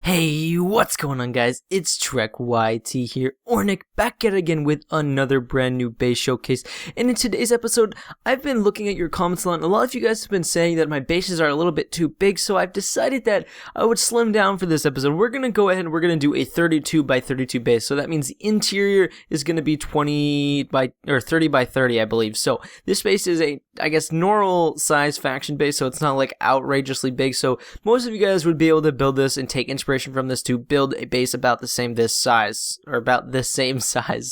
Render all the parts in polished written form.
Hey, what's going on, guys? It's Trek YT here, or Nick, back at it again with another brand new base showcase. And in today's episode, I've been looking at your comments a lot, and a lot of you guys have been saying that my bases are a little bit too big, so I've decided that I would slim down for this episode. We're gonna go ahead and we're gonna do a 32 by 32 base, so that means the interior is gonna be 30 by 30, I believe. So this base is a, I guess, normal size faction base, so it's not like outrageously big. So most of you guys would be able to build this and take inspiration from this to build a base about the same size.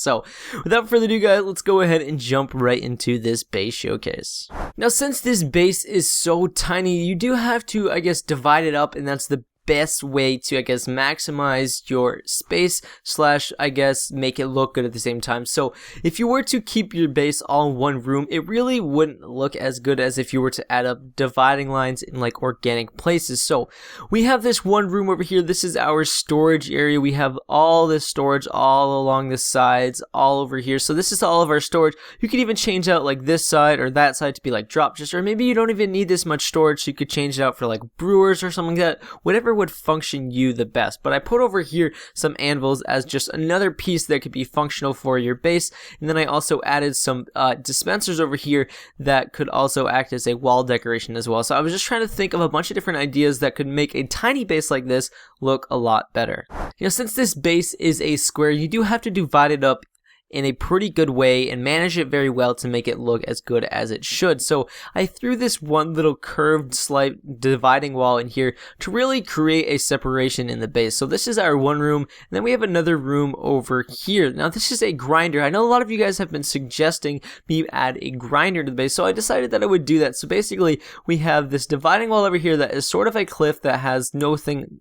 So without further ado, guys, let's go ahead and jump right into this base showcase. Now, since this base is so tiny, you do have to, I guess, divide it up, and that's the best way to, I guess, maximize your space slash, I guess, make it look good at the same time. So if you were to keep your base all in one room, it really wouldn't look as good as if you were to add up dividing lines in like organic places. So we have this one room over here. This is our storage area. We have all this storage all along the sides, all over here. So this is all of our storage. You could even change out like this side or that side to be like drop chest, or maybe you don't even need this much storage, so you could change it out for like brewers or something like that. Whatever would function you the best. But I put over here some anvils as just another piece that could be functional for your base, and then I also added some dispensers over here that could also act as a wall decoration as well. So I was just trying to think of a bunch of different ideas that could make a tiny base like this look a lot better. You know, since this base is a square, you do have to divide it up in a pretty good way and manage it very well to make it look as good as it should. So I threw this one little curved slight dividing wall in here to really create a separation in the base. So this is our one room, and then we have another room over here. Now this is a grinder. I know a lot of you guys have been suggesting me add a grinder to the base, so I decided that I would do that. So basically we have this dividing wall over here that is sort of a cliff that has nothing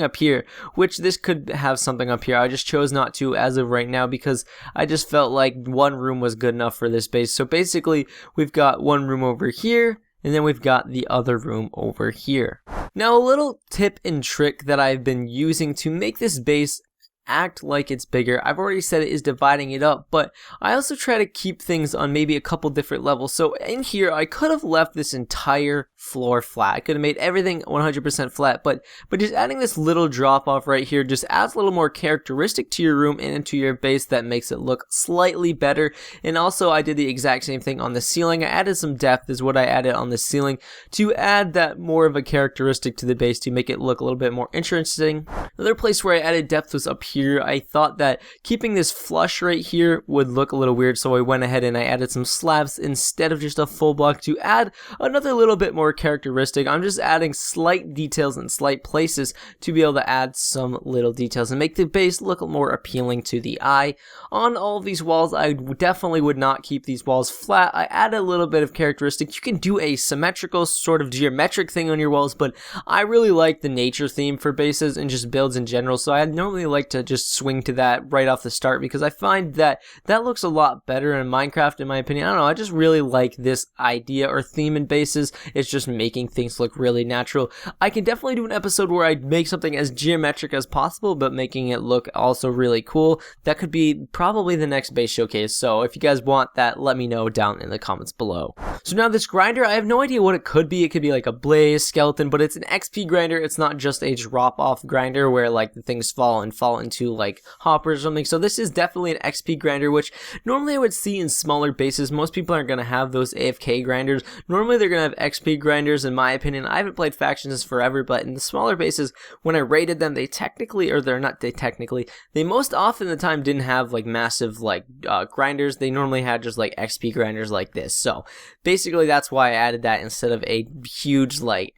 up here, which this could have something up here. I just chose not to as of right now because I just felt like one room was good enough for this base. So basically we've got one room over here, and then we've got the other room over here. Now, a little tip and trick that I've been using to make this base act like it's bigger, I've already said it is dividing it up, but I also try to keep things on maybe a couple different levels. So in here, I could have left this entire floor flat. I could have made everything 100% flat, but just adding this little drop off right here just adds a little more characteristic to your room and into your base that makes it look slightly better. And also I did the exact same thing on the ceiling. I added some depth is what I added on the ceiling to add that more of a characteristic to the base to make it look a little bit more interesting. Another place where I added depth was up here. I thought that keeping this flush right here would look a little weird, so I went ahead and I added some slabs instead of just a full block to add another little bit more characteristic. I'm just adding slight details in slight places to be able to add some little details and make the base look more appealing to the eye. On all of these walls, I definitely would not keep these walls flat. I added a little bit of characteristic. You can do a symmetrical sort of geometric thing on your walls, but I really like the nature theme for bases and just builds in general, so I normally like to just swing to that right off the start because I find that that looks a lot better in Minecraft, in my opinion. I don't know, I just really like this idea or theme in bases. It's just making things look really natural. I can definitely do an episode where I make something as geometric as possible but making it look also really cool. That could be probably the next base showcase, so if you guys want that, let me know down in the comments below. So now this grinder, I have no idea what it could be. It could be like a blaze skeleton, but it's an XP grinder. It's not just a drop off grinder where like the things fall into like hoppers or something. So this is definitely an XP grinder, which normally I would see in smaller bases. Most people aren't going to have those AFK grinders. Normally they're going to have XP grinders, in my opinion. I haven't played factions forever, but in the smaller bases, when I raided them, they most often the time didn't have like massive like grinders. They normally had just like XP grinders like this. So basically that's why I added that instead of a huge like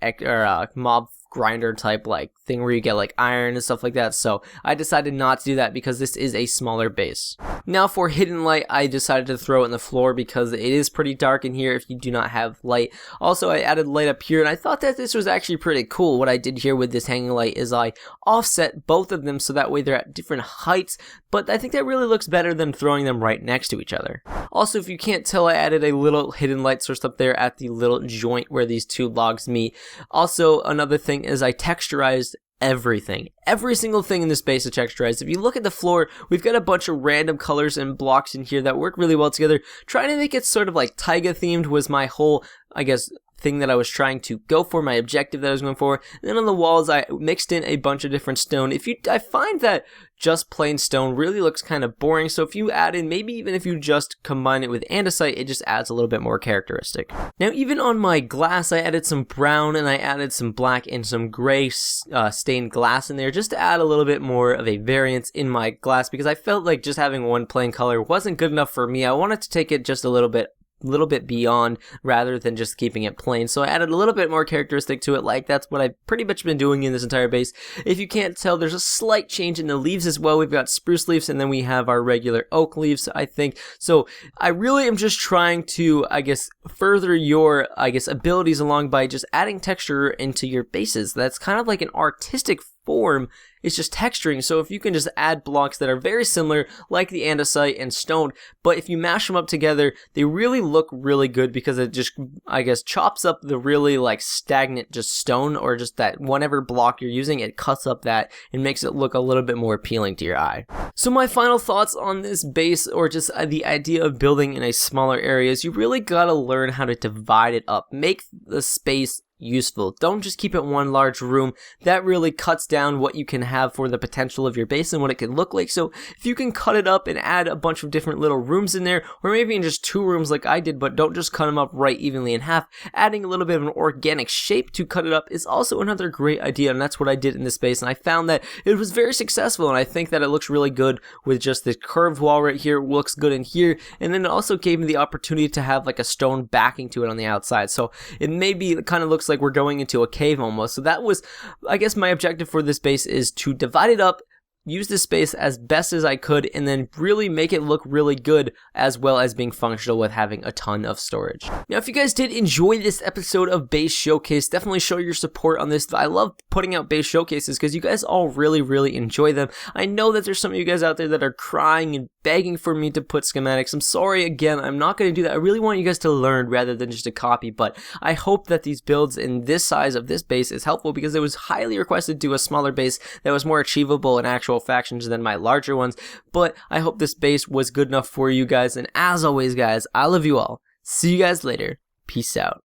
mob grinder type like thing where you get like iron and stuff like that. So I decided not to do that because this is a smaller base. Now for hidden light, I decided to throw it in the floor because it is pretty dark in here if you do not have light. Also, I added light up here, and I thought that this was actually pretty cool. What I did here with this hanging light is I offset both of them so that way they're at different heights, but I think that really looks better than throwing them right next to each other. Also, if you can't tell, I added a little hidden light source up there at the little joint where these two logs meet. Also, another thing is I texturized everything. Every single thing in this base is texturized. If you look at the floor, we've got a bunch of random colors and blocks in here that work really well together. Trying to make it sort of like taiga themed was my whole, I guess, thing that I was trying to go for, my objective that I was going for. And then on the walls, I mixed in a bunch of different stone. I find that just plain stone really looks kind of boring, so if you add in, maybe even if you just combine it with andesite, it just adds a little bit more characteristic. Now, even on my glass, I added some brown and I added some black and some gray stained glass in there just to add a little bit more of a variance in my glass, because I felt like just having one plain color wasn't good enough for me. I wanted to take it just a little bit beyond rather than just keeping it plain. So I added a little bit more characteristic to it. Like, that's what I've pretty much been doing in this entire base. If you can't tell, there's a slight change in the leaves as well. We've got spruce leaves and then we have our regular oak leaves, I think. So I really am just trying to, I guess, further your, abilities along by just adding texture into your bases. That's kind of like an artistic form. It's just texturing. So if you can just add blocks that are very similar, like the andesite and stone, but if you mash them up together, they really look really good, because it just, I guess, chops up the really like stagnant just stone, or just that whatever block you're using, it cuts up that and makes it look a little bit more appealing to your eye. So my final thoughts on this base, or just the idea of building in a smaller area, is you really gotta learn how to divide it up. Make the space useful. Don't just keep it one large room. That really cuts down what you can have for the potential of your base and what it can look like. So if you can cut it up and add a bunch of different little rooms in there, or maybe in just 2 rooms like I did, but don't just cut them up right evenly in half, adding a little bit of an organic shape to cut it up is also another great idea, and that's what I did in this base, and I found that it was very successful, and I think that it looks really good with just this curved wall right here. It looks good in here, and then it also gave me the opportunity to have like a stone backing to it on the outside, so it kind of looks like we're going into a cave almost. So that was, I guess, my objective for this base, is to divide it up, use this space as best as I could, and then really make it look really good, as well as being functional with having a ton of storage. Now, if you guys did enjoy this episode of Base Showcase, definitely show your support on this. I love putting out base showcases because you guys all really enjoy them. I know that there's some of you guys out there that are crying and begging for me to put schematics. I'm sorry again, I'm not going to do that. I really want you guys to learn rather than just to copy, but I hope that these builds in this size of this base is helpful, because it was highly requested to do a smaller base that was more achievable in actual factions than my larger ones. But I hope this base was good enough for you guys, and as always guys, I love you all. See you guys later. Peace out.